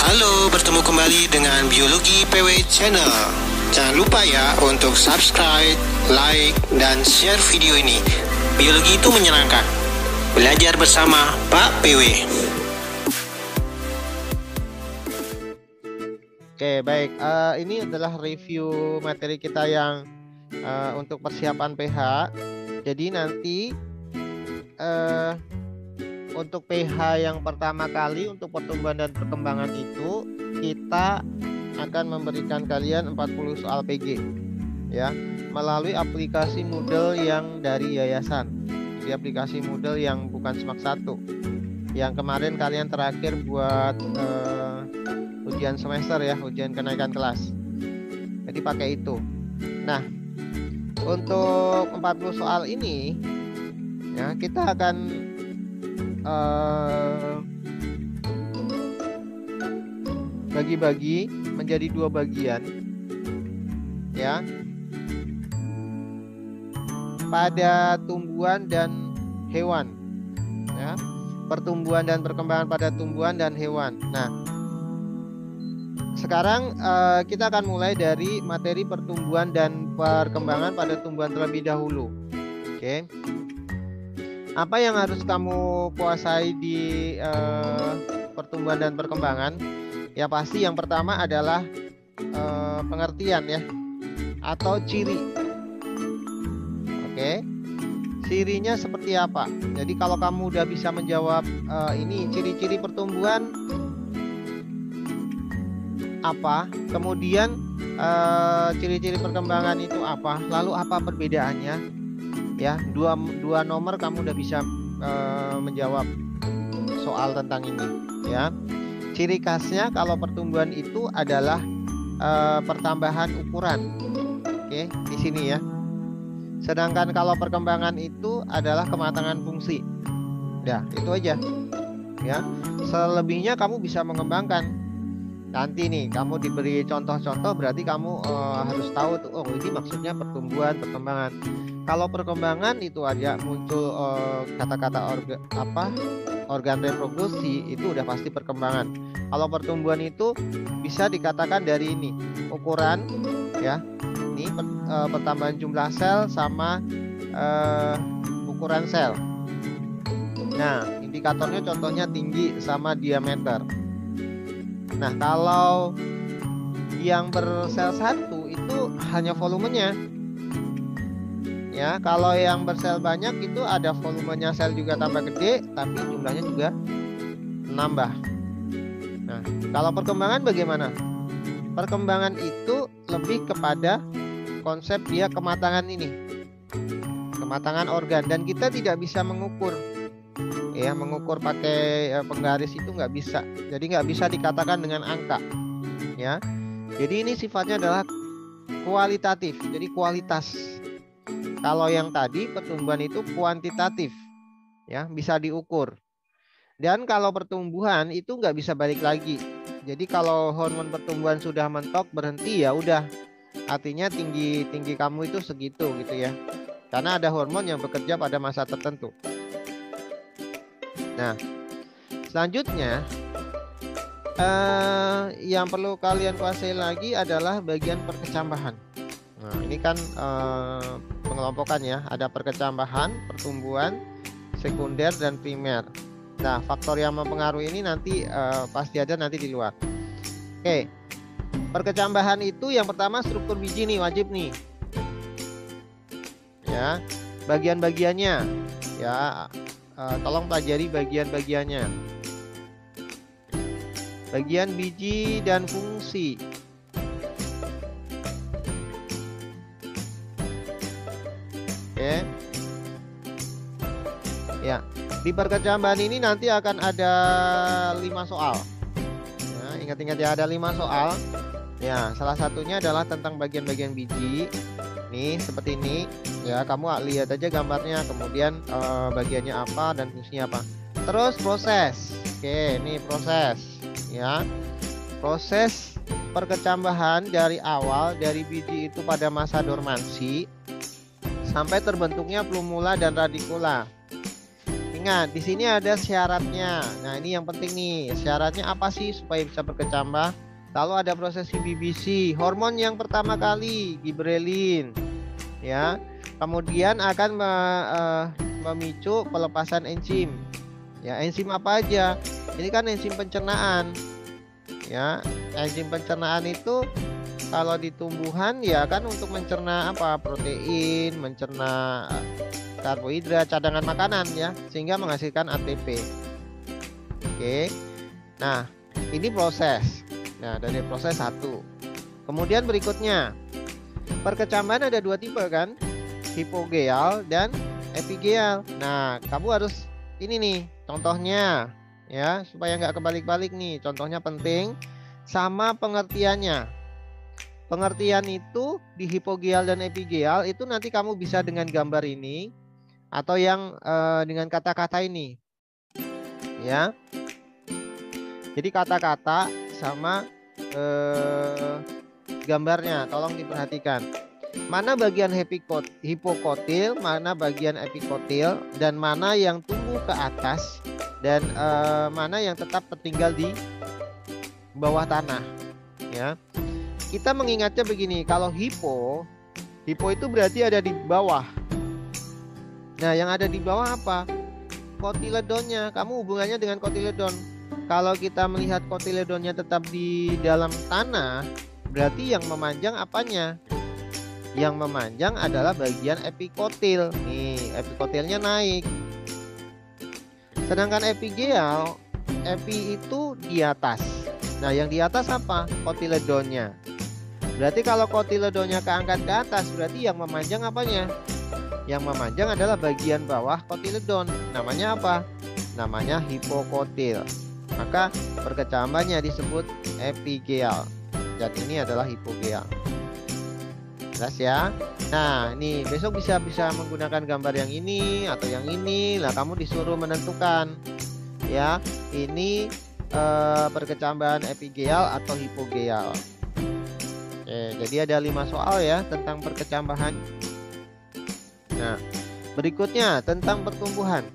Halo, bertemu kembali dengan Biologi PW Channel. Jangan lupa ya untuk subscribe, like, dan share video ini. Biologi itu menyenangkan. Belajar bersama Pak PW. Oke, baik. Ini adalah review materi kita yang untuk persiapan pH. Jadi nanti untuk pH yang pertama kali untuk pertumbuhan dan perkembangan itu kita akan memberikan kalian 40 soal PG ya, melalui aplikasi Moodle yang dari yayasan. Jadi aplikasi Moodle yang bukan Semak 1 yang kemarin kalian terakhir buat ujian semester ya, ujian kenaikan kelas. Jadi pakai itu. Nah, untuk 40 soal ini ya, kita akan bagi-bagi menjadi 2 bagian ya, pada tumbuhan dan hewan ya, pertumbuhan dan perkembangan pada tumbuhan dan hewan. Nah, sekarang kita akan mulai dari materi pertumbuhan dan perkembangan pada tumbuhan terlebih dahulu. Oke. Apa yang harus kamu kuasai di pertumbuhan dan perkembangan? Ya pasti yang pertama adalah pengertian ya, atau ciri. Oke. Cirinya seperti apa? Jadi kalau kamu udah bisa menjawab ini ciri-ciri pertumbuhan apa, kemudian ciri-ciri perkembangan itu apa, lalu apa perbedaannya? Ya, dua nomor kamu udah bisa menjawab soal tentang ini ya. Ciri khasnya kalau pertumbuhan itu adalah pertambahan ukuran. Oke, di sini ya. Sedangkan kalau perkembangan itu adalah kematangan fungsi. Nah, itu aja ya. Selebihnya kamu bisa mengembangkan. Nanti nih kamu diberi contoh-contoh, berarti kamu harus tahu tuh, oh ini maksudnya pertumbuhan, perkembangan. Kalau perkembangan itu aja muncul kata-kata organ reproduksi, itu udah pasti perkembangan. Kalau pertumbuhan itu bisa dikatakan dari ini, ukuran ya, ini pertambahan jumlah sel sama ukuran sel. Nah, indikatornya contohnya tinggi sama diameter. Nah, kalau yang bersel 1 itu hanya volumenya. Ya, kalau yang bersel banyak itu ada volumenya sel juga tambah gede, tapi jumlahnya juga nambah. Nah, kalau perkembangan bagaimana? Perkembangan itu lebih kepada konsep dia kematangan ini, kematangan organ, dan kita tidak bisa mengukur. Ya, mengukur pakai penggaris itu nggak bisa. Jadi nggak bisa dikatakan dengan angka. Ya, jadi ini sifatnya adalah kualitatif. Jadi kualitas. Kalau yang tadi pertumbuhan itu kuantitatif, ya bisa diukur. Dan kalau pertumbuhan itu nggak bisa balik lagi. Jadi kalau hormon pertumbuhan sudah mentok berhenti ya udah, artinya tinggi kamu itu segitu gitu ya. Karena ada hormon yang bekerja pada masa tertentu. Nah, selanjutnya yang perlu kalian kuasai lagi adalah bagian perkecambahan. Nah, ini kan pengelompokan ya, ada perkecambahan, pertumbuhan, sekunder, dan primer. Nah, faktor yang mempengaruhi ini nanti pasti ada nanti di luar. Oke, perkecambahan itu yang pertama struktur biji nih, wajib nih. Ya, bagian-bagiannya, ya, tolong pelajari bagian-bagiannya. Bagian biji dan fungsi. Oke. Ya, di perkecambahan ini nanti akan ada 5 soal. Ya, ingat-ingat ya, ada 5 soal. Ya, salah satunya adalah tentang bagian-bagian biji. Nih, seperti ini. Ya, kamu lihat aja gambarnya, kemudian bagiannya apa dan fungsinya apa. Terus proses. Oke, ini proses. Ya, proses perkecambahan dari awal, dari biji itu pada masa dormansi sampai terbentuknya plumula dan radikula. ingat di sini ada syaratnya. Nah, ini yang penting nih. Syaratnya apa sih supaya bisa berkecambah? Lalu ada proses BBC, hormon yang pertama kali giberelin, ya. Kemudian akan memicu pelepasan enzim. Ya, enzim apa aja? Ini kan enzim pencernaan. Ya, enzim pencernaan itu kalau di tumbuhan ya kan untuk mencerna apa? Protein, mencerna karbohidrat, cadangan makanan ya, sehingga menghasilkan ATP. Oke. Nah, ini proses. Nah, dari proses 1. Kemudian berikutnya, perkecambahan ada 2 tipe kan? Hipogeal dan epigeal. Nah, kamu harus ini nih contohnya ya, supaya nggak kebalik-balik nih. Contohnya penting sama pengertiannya. Pengertian itu di hipogeal dan epigeal itu nanti kamu bisa dengan gambar ini atau yang dengan kata-kata ini. Ya. Jadi kata-kata sama gambarnya tolong diperhatikan. Mana bagian hipokotil, mana bagian epikotil, dan mana yang tumbuh ke atas, dan mana yang tetap tertinggal di bawah tanah. Ya, kita mengingatnya begini, kalau hipo itu berarti ada di bawah. Nah, yang ada di bawah apa? Kotiledonnya. Kamu hubungannya dengan kotiledon. Kalau kita melihat kotiledonnya tetap di dalam tanah, berarti yang memanjang apanya? Yang memanjang adalah bagian epikotil. Nih, epikotilnya naik. Sedangkan epigeal, epi itu di atas. Nah, yang di atas apa? Kotiledonnya. Berarti kalau kotiledonnya keangkat ke atas, berarti yang memanjang apanya? Yang memanjang adalah bagian bawah kotiledon. Namanya apa? Namanya hipokotil. Maka perkecambahannya disebut epigeal. Dan ini adalah hipogeal. Jelas ya? Nah, ini besok bisa menggunakan gambar yang ini atau yang ini. Lah, kamu disuruh menentukan ya, ini perkecambahan epigeal atau hipogeal. Oke, jadi ada 5 soal ya tentang perkecambahan. Nah, berikutnya tentang pertumbuhan.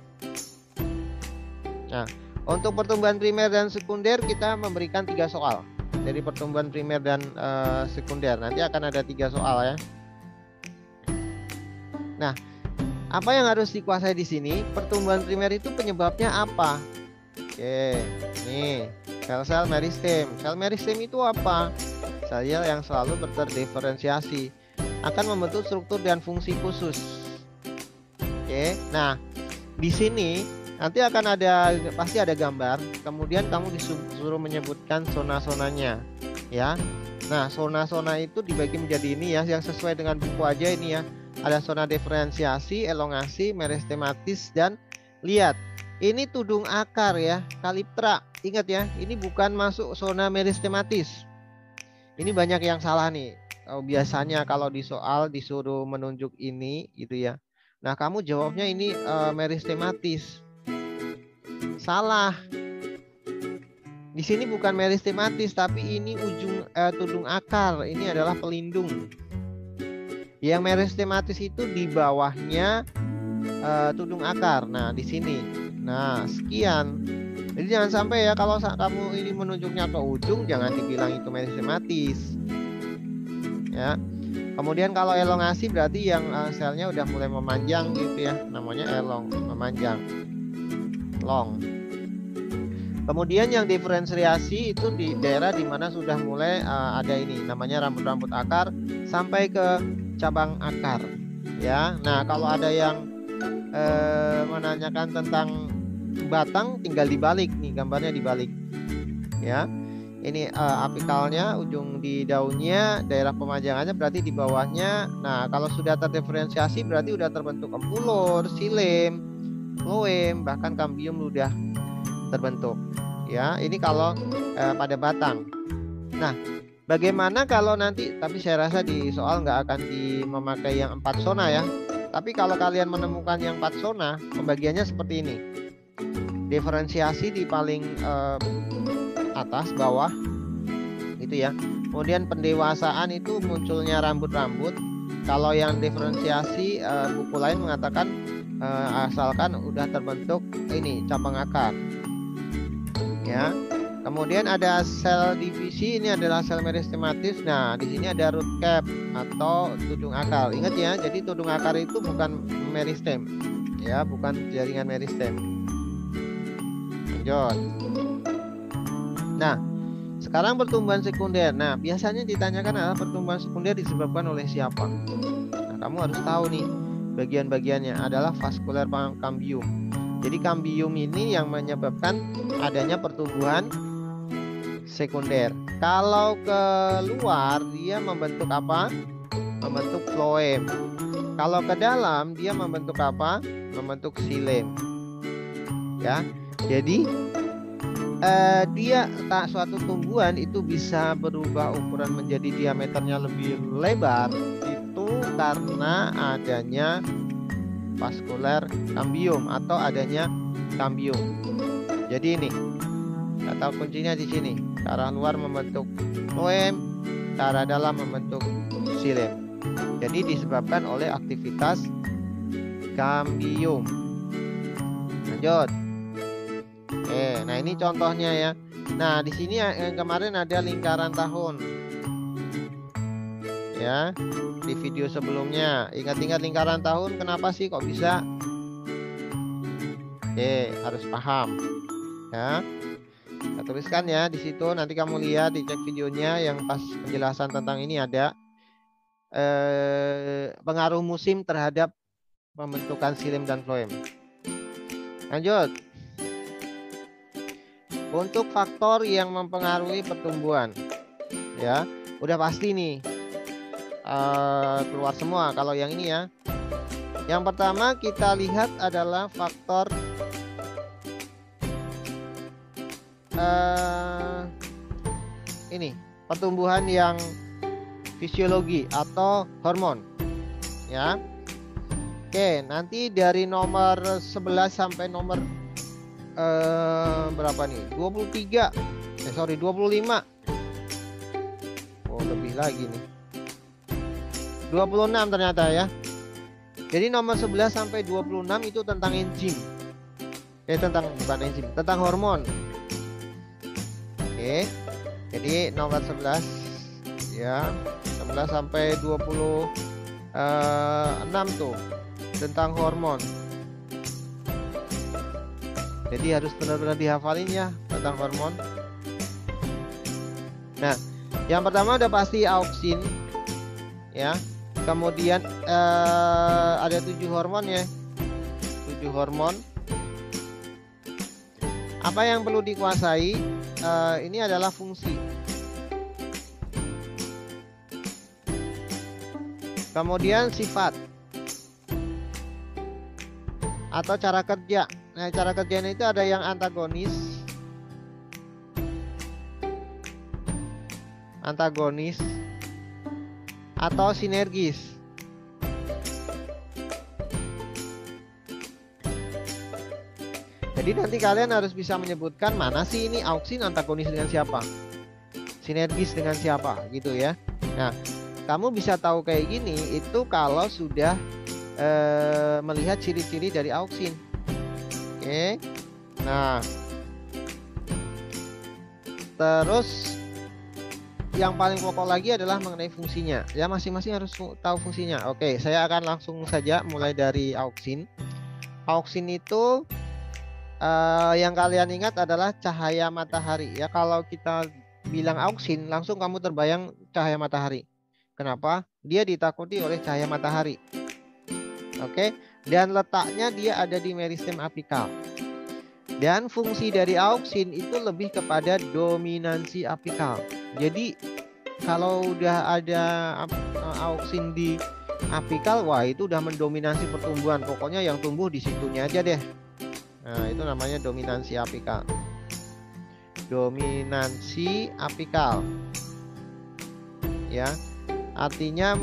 Nah, untuk pertumbuhan primer dan sekunder kita memberikan 3 soal. Dari pertumbuhan primer dan sekunder nanti akan ada 3 soal ya. Nah, apa yang harus dikuasai di sini? Pertumbuhan primer itu penyebabnya apa? Oke, nih sel-sel meristem. Sel meristem itu apa? Sel yang selalu berterdiferensiasi akan membentuk struktur dan fungsi khusus. Oke, nah di sini nanti akan pasti ada gambar. Kemudian kamu disuruh menyebutkan zona-zonanya, ya. Nah, zona-zona itu dibagi menjadi ini ya, yang sesuai dengan buku aja ini ya. Ada zona diferensiasi, elongasi, meristematis, dan lihat. Ini tudung akar ya, kaliptra. Ingat ya, ini bukan masuk zona meristematis. Ini banyak yang salah nih. Biasanya kalau di soal disuruh menunjuk ini gitu ya. Nah, kamu jawabnya ini meristematis. Salah. Di sini bukan meristematis, tapi ini ujung tudung akar. Ini adalah pelindung. Yang meristematis itu di bawahnya tudung akar. Nah, di sini. Nah, sekian. Jadi jangan sampai ya kalau kamu ini menunjuknya ke ujung, jangan dibilang itu meristematis. Ya. Kemudian kalau elongasi berarti yang selnya udah mulai memanjang gitu ya. Namanya elong, memanjang. Long. Kemudian yang diferensiasi itu di daerah dimana sudah mulai ada ini namanya rambut-rambut akar sampai ke cabang akar ya. Nah, kalau ada yang menanyakan tentang batang, tinggal dibalik nih, gambarnya dibalik ya. Ini apikalnya, ujung di daunnya, daerah pemanjangannya berarti di bawahnya. Nah, kalau sudah terdiferensiasi berarti udah terbentuk empulur, xilem, phloem, bahkan kambium udah terbentuk ya. Ini kalau pada batang. Nah, bagaimana kalau nanti, tapi saya rasa di soal nggak akan memakai yang 4 zona ya. Tapi kalau kalian menemukan yang 4 zona, pembagiannya seperti ini. Diferensiasi di paling atas bawah gitu ya. Kemudian pendewasaan itu munculnya rambut-rambut. Kalau yang diferensiasi buku lain mengatakan asalkan udah terbentuk ini cabang akar. Ya. Kemudian ada sel divisi, ini adalah sel meristematis. Nah, di sini ada root cap atau tudung akar. Ingat ya, jadi tudung akar itu bukan meristem. Ya, bukan jaringan meristem. Lanjut. Nah, sekarang pertumbuhan sekunder. Nah, biasanya ditanyakan adalah pertumbuhan sekunder disebabkan oleh siapa? Nah, kamu harus tahu nih, bagian-bagiannya adalah vaskular cambium. Jadi cambium ini yang menyebabkan adanya pertumbuhan sekunder. Kalau keluar dia membentuk apa? Membentuk floem. Kalau ke dalam dia membentuk apa? Membentuk xilem. Ya. Jadi dia suatu tumbuhan itu bisa berubah ukuran menjadi diameternya lebih lebar itu karena adanya vaskular cambium atau adanya cambium. Jadi ini kata kuncinya di sini. Ke arah luar membentuk floem, ke arah dalam membentuk xilem. Jadi disebabkan oleh aktivitas cambium. Lanjut. Oke, nah ini contohnya ya. Nah, di sini yang kemarin ada lingkaran tahun. Ya, di video sebelumnya. Ingat-ingat lingkaran tahun, kenapa sih kok bisa? Oke, harus paham. Ya. Kita tuliskan ya di situ, nanti kamu lihat, dicek videonya yang pas penjelasan tentang ini ada pengaruh musim terhadap pembentukan xilem dan floem. Lanjut. Untuk faktor yang mempengaruhi pertumbuhan, ya udah pasti nih keluar semua. Kalau yang ini ya, yang pertama kita lihat adalah faktor ini pertumbuhan yang fisiologi atau hormon, ya. Oke, nanti dari nomor 11 sampai nomor berapa nih? 25. Oh, lebih lagi nih. 26 ternyata ya. Jadi nomor 11 sampai 26 itu tentang enzim. Bukan enzim, tentang hormon. Oke. Jadi nomor 11 ya, 11 sampai 26 tuh tentang hormon. Jadi harus benar-benar dihafalin ya tentang hormon. Nah, yang pertama udah pasti auksin, ya. Kemudian ada 7 hormon ya, 7 hormon. Apa yang perlu dikuasai? Ini adalah fungsi. Kemudian sifat atau cara kerja. Nah, cara kerjanya itu ada yang antagonis, atau sinergis. Jadi nanti kalian harus bisa menyebutkan mana sih ini auksin antagonis dengan siapa, sinergis dengan siapa, gitu ya. Nah, kamu bisa tahu kayak gini itu kalau sudah melihat ciri-ciri dari auksin. Oke. Nah, terus yang paling pokok lagi adalah mengenai fungsinya. Ya, masing-masing harus tahu fungsinya. Oke, saya akan langsung saja mulai dari auksin. Auksin itu yang kalian ingat adalah cahaya matahari. Ya, kalau kita bilang auksin, langsung kamu terbayang cahaya matahari. Kenapa? Dia ditakuti oleh cahaya matahari. Oke. Dan letaknya dia ada di meristem apikal. Dan fungsi dari auksin itu lebih kepada dominansi apikal. Jadi kalau udah ada auksin di apikal, wah itu udah mendominasi pertumbuhan. Pokoknya yang tumbuh di situnya aja deh. Nah, itu namanya dominansi apikal. Dominansi apikal. Ya. Artinya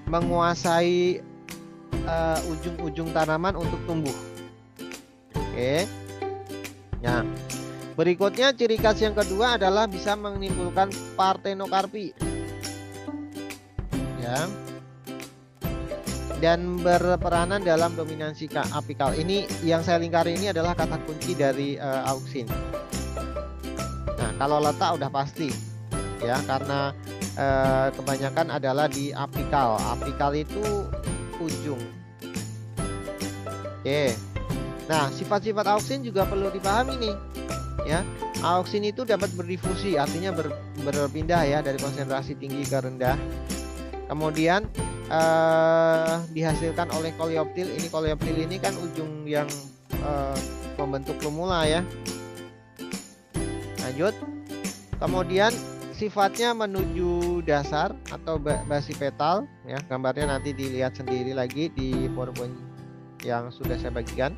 menguasai ujung-ujung tanaman untuk tumbuh. Oke. Nah, berikutnya ciri khas yang kedua adalah bisa menimbulkan partenokarpi. Ya. dan berperanan dalam dominansi apikal. Ini yang saya lingkari ini adalah kata kunci dari auksin. Nah, kalau letak udah pasti ya, karena kebanyakan adalah di apikal. Apikal itu ujung. Oke. Nah, sifat-sifat auksin juga perlu dipahami nih ya. Auksin itu dapat berdifusi, artinya berpindah ya dari konsentrasi tinggi ke rendah. Kemudian dihasilkan oleh koleoptil. Ini koleoptil ini kan ujung yang membentuk lumula ya. Lanjut. Kemudian sifatnya menuju dasar atau basipetal ya. Gambarnya nanti dilihat sendiri lagi di PowerPoint yang sudah saya bagikan.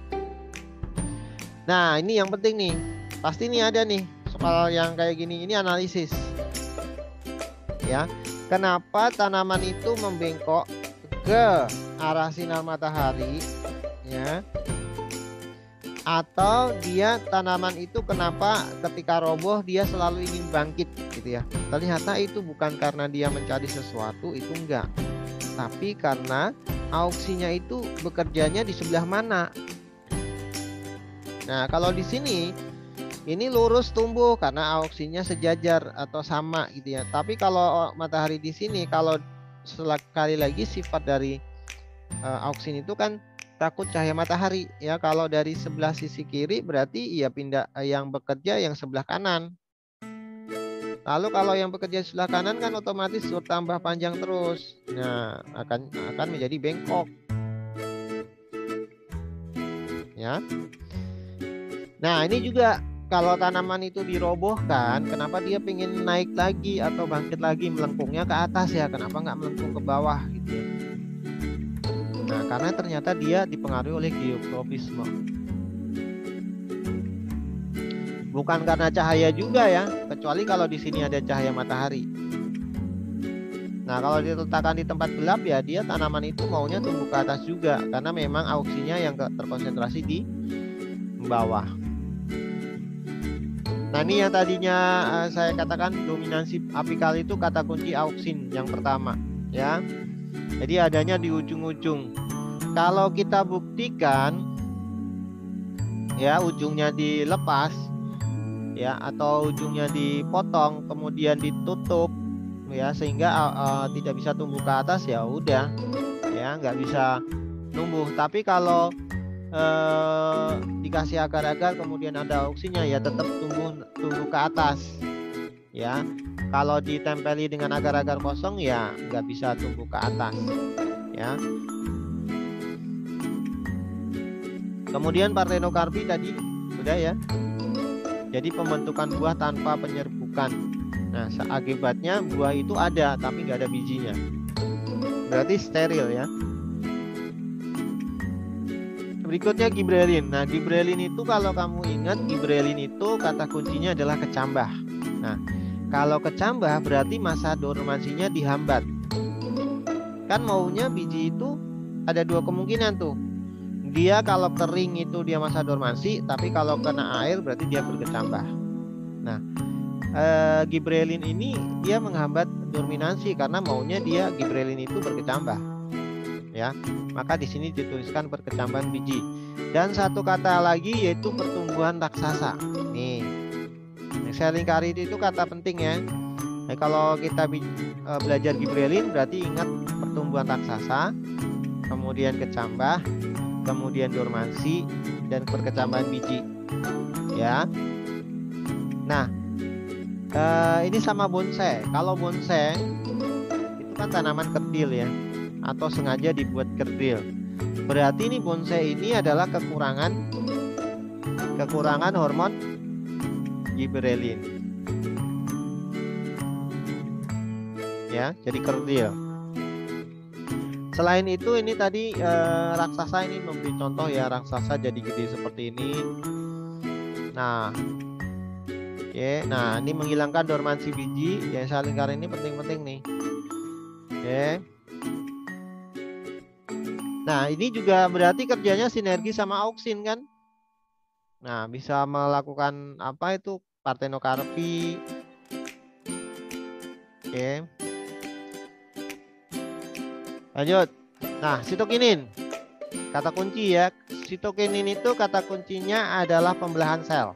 Nah, ini yang penting nih. Pasti nih ada nih soal yang kayak gini. Ini analisis ya. Kenapa tanaman itu membengkok ke arah sinar matahari ya? Atau dia tanaman itu kenapa ketika roboh dia selalu ingin bangkit gitu ya. Ternyata itu bukan karena dia mencari sesuatu, itu enggak. Tapi karena auksinya itu bekerjanya di sebelah mana. Nah, kalau di sini ini lurus tumbuh karena auksinya sejajar atau sama gitu ya. Tapi kalau matahari di sini, kalau sekali lagi sifat dari auksin itu kan takut cahaya matahari ya. Kalau dari sebelah sisi kiri berarti ya pindah yang bekerja yang sebelah kanan. Lalu kalau yang bekerja sebelah kanan kan otomatis bertambah panjang terus. Nah, akan menjadi bengkok. Ya. Nah, ini juga kalau tanaman itu dirobohkan, kenapa dia pengen naik lagi atau bangkit lagi, melengkungnya ke atas ya? Kenapa nggak melengkung ke bawah gitu ya? Nah, karena ternyata dia dipengaruhi oleh geotropisme. Bukan karena cahaya juga ya, kecuali kalau di sini ada cahaya matahari. Nah, kalau diletakkan di tempat gelap ya, dia tanaman itu maunya tumbuh ke atas juga, karena memang auksinya yang terkonsentrasi di bawah. Nah, ini yang tadinya saya katakan dominansi apikal itu kata kunci auksin yang pertama ya. Jadi adanya di ujung-ujung. Kalau kita buktikan ya ujungnya dilepas ya, atau ujungnya dipotong kemudian ditutup ya, sehingga tidak bisa tumbuh ke atas, ya udah ya, nggak bisa tumbuh. Tapi kalau dikasih agar-agar kemudian ada auksinya ya tetap tumbuh ke atas ya. Kalau ditempeli dengan agar-agar kosong ya nggak bisa tumbuh ke atas ya. Kemudian partenokarpi tadi sudah ya, jadi pembentukan buah tanpa penyerbukan. Nah, akibatnya buah itu ada tapi nggak ada bijinya, berarti steril ya. Berikutnya gibrellin. Nah, gibrellin itu kalau kamu ingat, gibrellin itu kata kuncinya adalah kecambah. Nah, kalau kecambah berarti masa dormansinya dihambat. Kan maunya biji itu ada dua kemungkinan tuh. Dia kalau kering itu dia masa dormansi, tapi kalau kena air berarti dia berkecambah. Nah, gibrellin ini dia menghambat dorminansi karena maunya dia gibrellin itu berkecambah. Ya, maka di sini dituliskan perkecambahan biji. Dan satu kata lagi yaitu pertumbuhan raksasa. Nih, yang saya lingkari itu kata penting ya. Nah, kalau kita belajar gibrellin berarti ingat pertumbuhan raksasa, kemudian kecambah, kemudian dormansi, dan perkecambahan biji. Ya. Nah, ini sama bonsai. Kalau bonsai itu kan tanaman kerdil ya, atau sengaja dibuat kerdil. Berarti ini bonsai ini adalah kekurangan hormon gibrellin. Ya, jadi kerdil. Selain itu ini tadi raksasa ini memberi contoh ya, raksasa jadi gede seperti ini. Nah, oke. Nah, ini menghilangkan dormansi biji. Yang saya lingkar ini penting-penting nih. Oke. Nah, ini juga berarti kerjanya sinergi sama auksin kan? Nah, bisa melakukan apa itu? Partenokarpi. Oke. Lanjut. Nah, sitokinin. Kata kunci ya. Sitokinin itu kata kuncinya adalah pembelahan sel.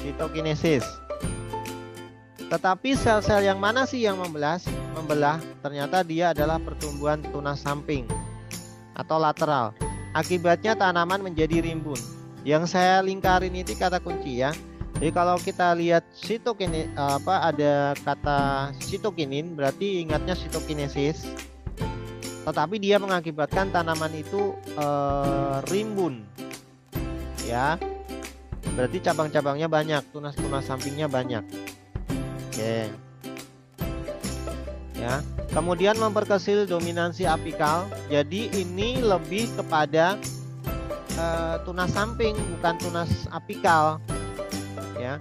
Sitokinesis. Tetapi sel-sel yang mana sih yang membelah? Ternyata dia adalah pertumbuhan tunas samping atau lateral. Akibatnya tanaman menjadi rimbun. Yang saya lingkarin itu kata kunci ya. Jadi kalau kita lihat sitokinin ada kata sitokinin, berarti ingatnya sitokinesis. Tetapi dia mengakibatkan tanaman itu rimbun. Ya. Berarti cabang-cabangnya banyak, tunas-tunas sampingnya banyak. Oke. Ya. Kemudian memperkecil dominansi apikal. Jadi ini lebih kepada tunas samping, bukan tunas apikal. Ya.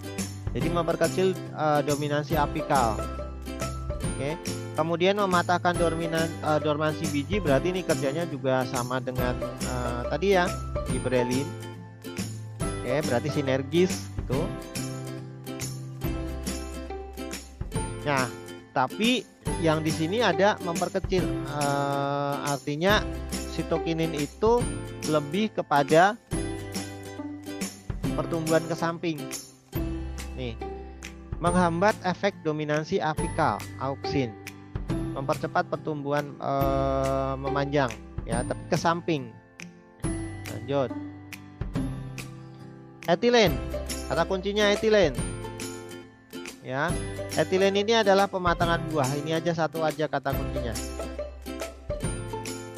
Jadi memperkecil dominansi apikal. Oke. Kemudian mematahkan dormansi biji, berarti ini kerjanya juga sama dengan tadi ya, gibberellin. Oke, berarti sinergis gitu. Nah, tapi yang di sini ada memperkecil, artinya sitokinin itu lebih kepada pertumbuhan ke samping. Nih, menghambat efek dominansi apikal, auksin, mempercepat pertumbuhan memanjang, ya, tapi ke samping. Lanjut. Etilen, kata kuncinya etilen. Ya, etilen ini adalah pematangan buah. Ini aja satu aja kata kuncinya.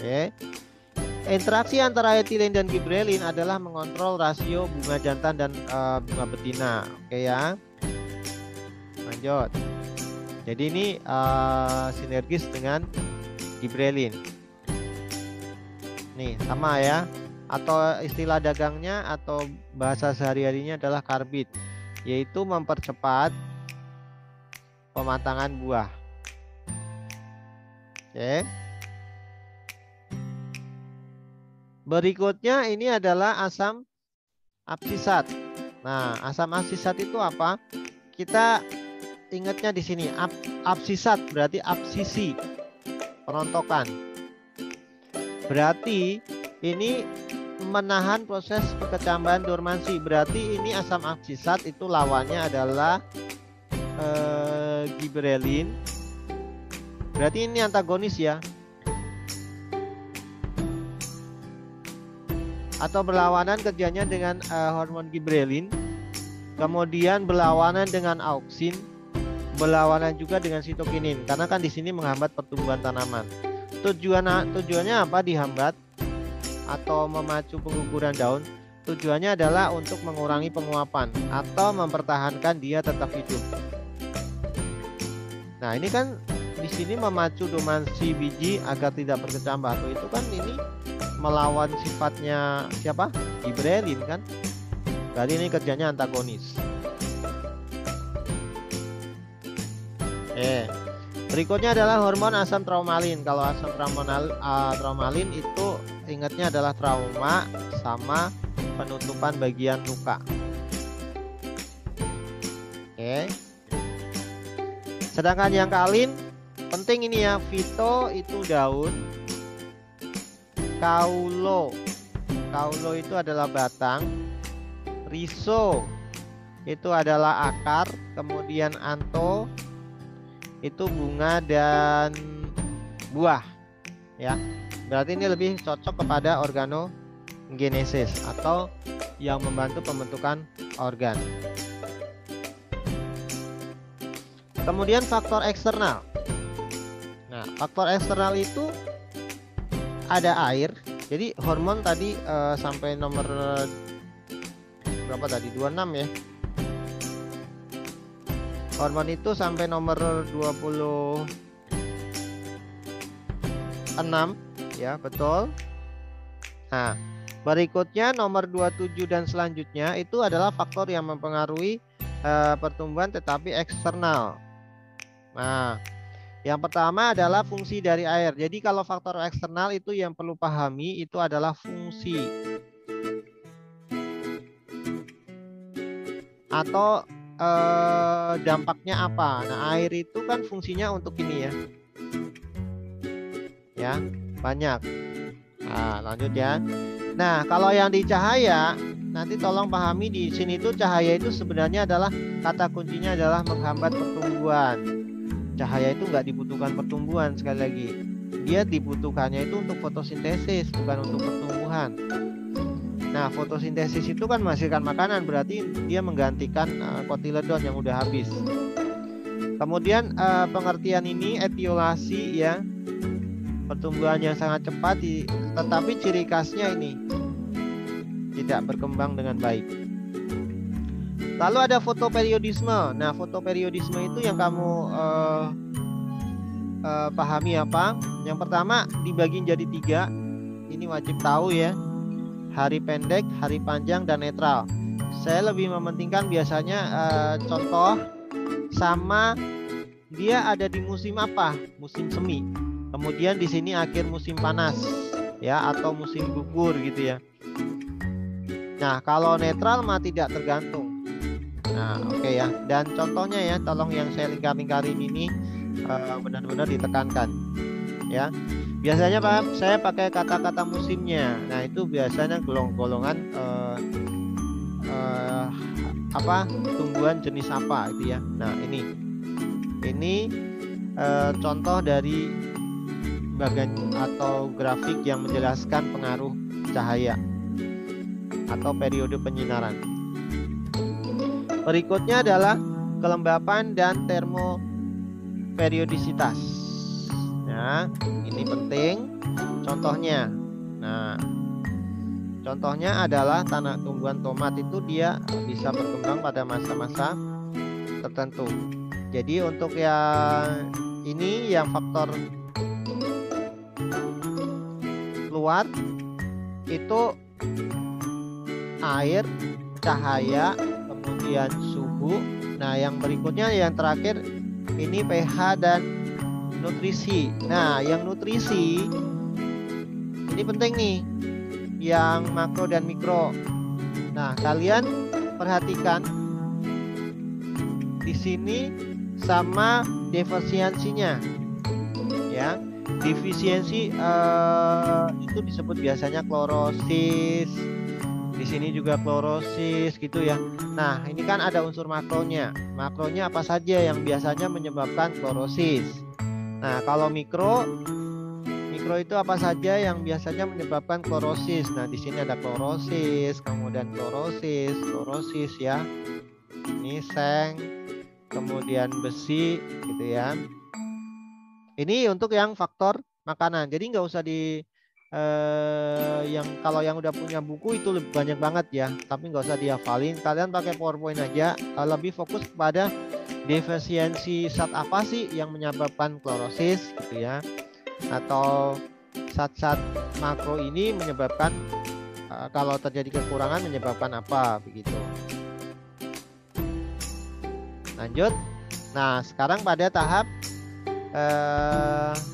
Oke. Interaksi antara etilen dan gibberellin adalah mengontrol rasio bunga jantan dan bunga betina. Oke ya. Lanjut. Jadi ini sinergis dengan gibberellin. Nih sama ya. Atau istilah dagangnya atau bahasa sehari-harinya adalah karbit, yaitu mempercepat pematangan buah. Oke. Berikutnya ini adalah asam absisat. Nah, asam absisat itu apa? Kita ingatnya di sini absisat berarti absisi, perontokan. Berarti ini menahan proses perkecambahan dormansi. Berarti ini asam absisat itu lawannya adalah gibberellin. Berarti ini antagonis ya. Atau berlawanan kerjanya dengan hormon gibberellin. Kemudian berlawanan dengan auksin, berlawanan juga dengan sitokinin. Karena kan di sini menghambat pertumbuhan tanaman. Tujuannya apa dihambat atau memacu pengguguran daun? Tujuannya adalah untuk mengurangi penguapan atau mempertahankan dia tetap hidup. Nah, ini kan di sini memacu dominansi biji agar tidak berkecambah. Tuh, itu kan ini melawan sifatnya siapa? Gibberellin kan? Berarti ini kerjanya antagonis. Berikutnya adalah hormon asam traumalin. Kalau asam traumalin itu ingatnya adalah trauma sama penutupan bagian luka. Oke. Sedangkan yang kalin penting ini ya, fito itu daun, kaulo itu adalah batang, riso itu adalah akar, kemudian anto itu bunga dan buah ya. Berarti ini lebih cocok kepada organogenesis atau yang membantu pembentukan organ. Kemudian faktor eksternal. Nah, faktor eksternal itu ada air. Jadi hormon tadi sampai nomor berapa tadi? 26 ya. Hormon itu sampai nomor 26 ya, betul. Nah, berikutnya nomor 27 dan selanjutnya itu adalah faktor yang mempengaruhi pertumbuhan tetapi eksternal. Nah, yang pertama adalah fungsi dari air. Jadi kalau faktor eksternal itu yang perlu pahami itu adalah fungsi atau dampaknya apa. Nah, air itu kan fungsinya untuk ini ya. Ya. banyak. Nah, lanjut ya. Nah, kalau yang di cahaya, nanti tolong pahami di sini tuh cahaya itu sebenarnya adalah kata kuncinya adalah menghambat pertumbuhan. Cahaya itu nggak dibutuhkan pertumbuhan, sekali lagi. Dia dibutuhkannya itu untuk fotosintesis, bukan untuk pertumbuhan. Nah, fotosintesis itu kan menghasilkan makanan, berarti dia menggantikan kotiledon yang udah habis. Kemudian pengertian ini etiolasi ya, pertumbuhan yang sangat cepat, tetapi ciri khasnya ini tidak berkembang dengan baik. Lalu ada fotoperiodisme. Nah, fotoperiodisme itu yang kamu pahami apa? Yang pertama dibagi jadi 3. Ini wajib tahu ya. Hari pendek, hari panjang, dan netral. Saya lebih mementingkan biasanya contoh sama dia ada di musim apa? Musim semi. Kemudian di sini akhir musim panas ya, atau musim gugur gitu ya. Nah, kalau netral mah tidak tergantung. Nah, oke ya. Dan contohnya ya, tolong yang saya lingkar-lingkarin ini benar-benar ditekankan ya. Biasanya Pak, saya pakai kata-kata musimnya. Nah, itu biasanya golongan tumbuhan jenis apa itu ya. Nah, ini contoh dari bagian atau grafik yang menjelaskan pengaruh cahaya atau periode penyinaran. Berikutnya adalah kelembapan dan termoperiodisitas. Nah, ini penting contohnya. Nah, contohnya adalah tumbuhan tomat itu dia bisa berkembang pada masa-masa tertentu. Jadi untuk yang ini yang faktor luar itu air, cahaya, kemudian suhu. Nah, yang berikutnya yang terakhir ini pH dan nutrisi. Nah, yang nutrisi ini penting nih, yang makro dan mikro. Nah, kalian perhatikan di sini sama defisiensinya ya. Defisiensi itu disebut biasanya klorosis. Di sini juga klorosis gitu ya. Nah, ini kan ada unsur makronya. Makronya apa saja yang biasanya menyebabkan klorosis. Nah, kalau mikro itu apa saja yang biasanya menyebabkan klorosis. Nah, di sini ada klorosis, kemudian klorosis ya. Ini seng, kemudian besi gitu ya. Ini untuk yang faktor makanan. Jadi nggak usah kalau yang udah punya buku itu lebih banyak banget ya, tapi nggak usah dihafalin. Kalian pakai PowerPoint aja, lebih fokus pada defisiensi zat apa sih yang menyebabkan klorosis gitu ya, atau zat-zat makro ini menyebabkan kalau terjadi kekurangan menyebabkan apa begitu. Lanjut. Nah, sekarang pada tahap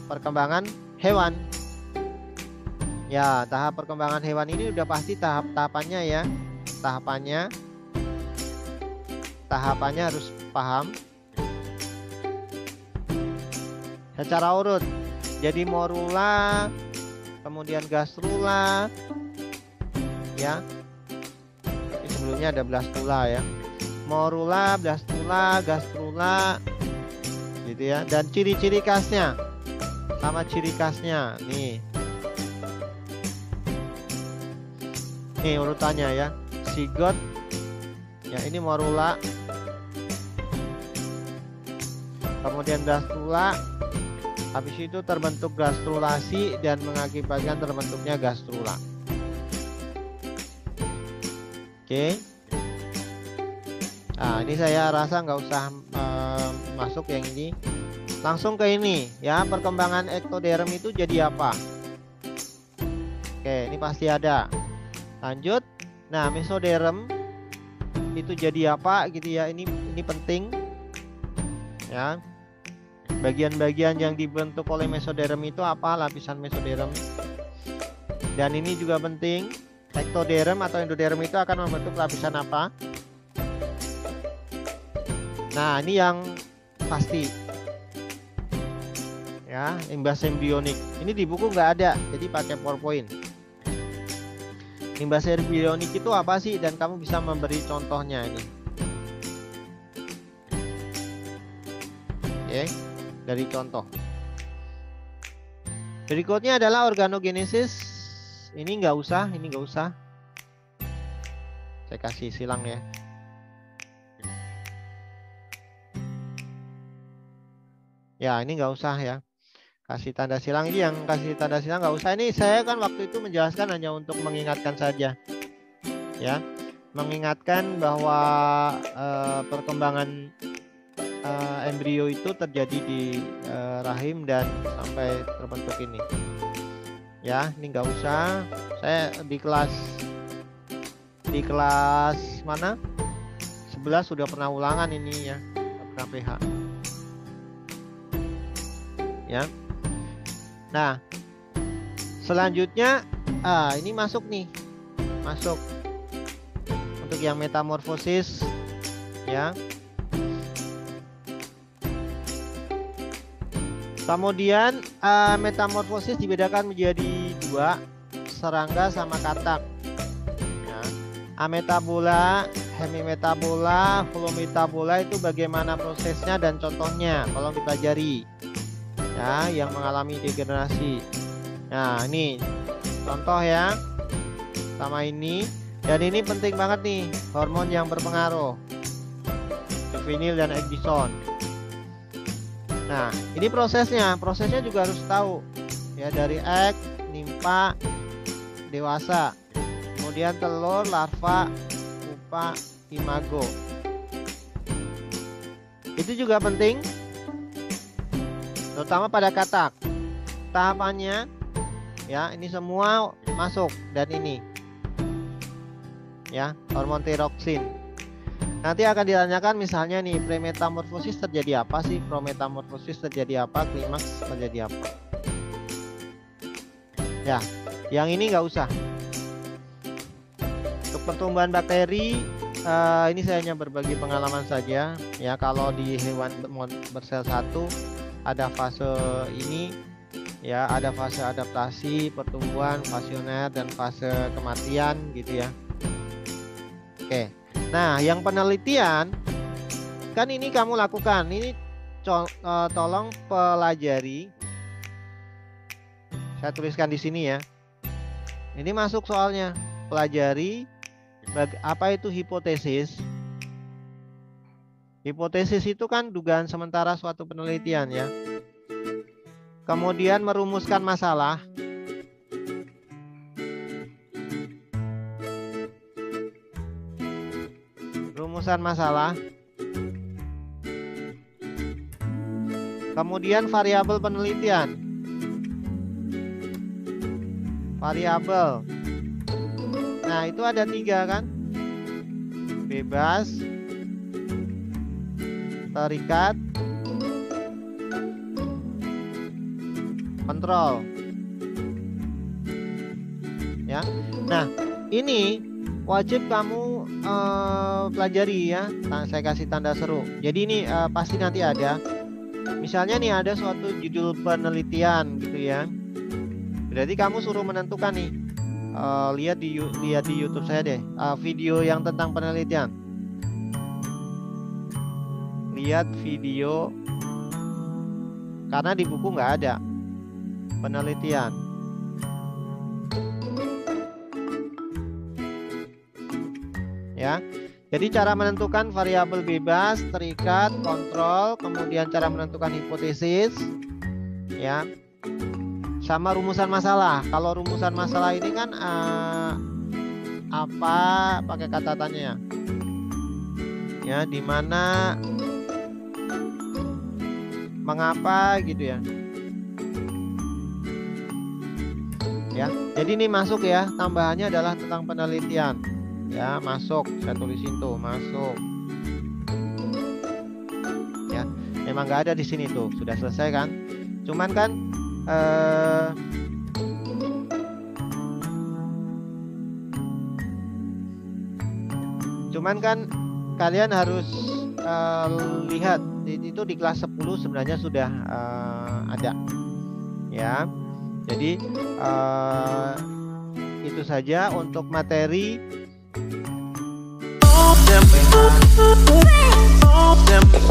perkembangan hewan. Ya, tahap perkembangan hewan ini udah pasti tahapannya ya. Tahapannya harus paham secara urut. Jadi morula, kemudian gastrula ya. Ini sebelumnya ada blastula ya. Morula, blastula, gastrula gitu ya. Dan ciri-ciri khasnya sama ciri khasnya nih. Nih urutannya ya. Zigot ya, ini morula, kemudian gastrula, habis itu terbentuk gastrulasi dan mengakibatkan terbentuknya gastrula. Oke. Nah, ini saya rasa nggak usah masuk yang ini, langsung ke ini ya. Perkembangan ektoderm itu jadi apa? Oke, ini pasti ada. Lanjut. Nah, mesoderm itu jadi apa gitu ya. Ini penting ya. Bagian-bagian yang dibentuk oleh mesoderm itu apa? Lapisan mesoderm. Dan ini juga penting. Ektoderm atau endoderm itu akan membentuk lapisan apa? Nah, ini yang pasti Ya, limbas embrionik. Ini di buku nggak ada, jadi pakai PowerPoint. Limbas embrionik itu apa sih? Dan kamu bisa memberi contohnya ini. Oke, dari contoh. Berikutnya adalah organogenesis. Ini nggak usah, ini nggak usah. Saya kasih silang ya. Ya, ini nggak usah ya. Kasih tanda silang, ini yang kasih tanda silang nggak usah. Ini saya kan waktu itu menjelaskan hanya untuk mengingatkan saja, ya, mengingatkan bahwa perkembangan embrio itu terjadi di rahim dan sampai terbentuk ini. Ya, ini nggak usah. Saya di kelas mana? 11 sudah pernah ulangan ini ya, KPH. Ya. Nah, selanjutnya ini masuk nih. Masuk untuk yang metamorfosis ya. Kemudian metamorfosis dibedakan menjadi dua, serangga sama katak. Ya. Ametabola, hemimetabola, volumetabola itu bagaimana prosesnya dan contohnya tolong dipelajari. Ya, yang mengalami degenerasi. Nah, ini contoh ya. Sama ini. Dan ini penting banget nih, hormon yang berpengaruh. Juvenil dan Edison. Nah, ini prosesnya. Prosesnya juga harus tahu. Ya, dari egg, nimfa, dewasa. Kemudian telur, larva, pupa, imago. Itu juga penting. Terutama pada katak. Tahapannya ya, ini semua masuk dan ini. Ya, hormon tiroksin. Nanti akan ditanyakan misalnya nih, premetamorfosis terjadi apa sih? Prometamorfosis terjadi apa? Klimaks terjadi apa? Ya, yang ini nggak usah. Untuk pertumbuhan bakteri, ini saya hanya berbagi pengalaman saja. Ya, kalau di hewan bersel satu ada fase ini ya, ada fase adaptasi, pertumbuhan, fasioner, dan fase kematian gitu ya. Oke. Nah, yang penelitian kan ini kamu lakukan. Ini tolong pelajari. Saya tuliskan di sini ya. Ini masuk soalnya. Pelajari apa itu hipotesis. Hipotesis itu kan dugaan sementara suatu penelitian ya. Kemudian merumuskan masalah. Rumusan masalah. Kemudian variabel penelitian. Variabel. Nah, itu ada 3 kan? Bebas, terikat, kontrol. Ya. Nah, ini wajib kamu pelajari ya. Saya kasih tanda seru. Jadi ini pasti nanti ada. Misalnya nih ada suatu judul penelitian gitu ya. Berarti kamu suruh menentukan nih. Lihat di YouTube saya deh, video yang tentang penelitian. Lihat video, karena di buku nggak ada penelitian. Ya, jadi cara menentukan variabel bebas, terikat, kontrol, kemudian cara menentukan hipotesis, ya, sama rumusan masalah. Kalau rumusan masalah ini kan apa pakai kata tanya, ya, di mana, mengapa gitu ya. Ya, jadi ini masuk ya, tambahannya adalah tentang penelitian. Ya, masuk, saya tulisin tuh, masuk. Ya, memang nggak ada di sini tuh, sudah selesai kan? Cuman kan kalian harus lihat itu di kelas 10 sebenarnya sudah ada. ya. Jadi itu saja untuk materi.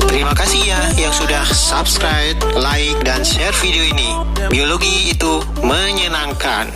Terima kasih ya yang sudah subscribe, like, dan share video ini. Biologi itu menyenangkan.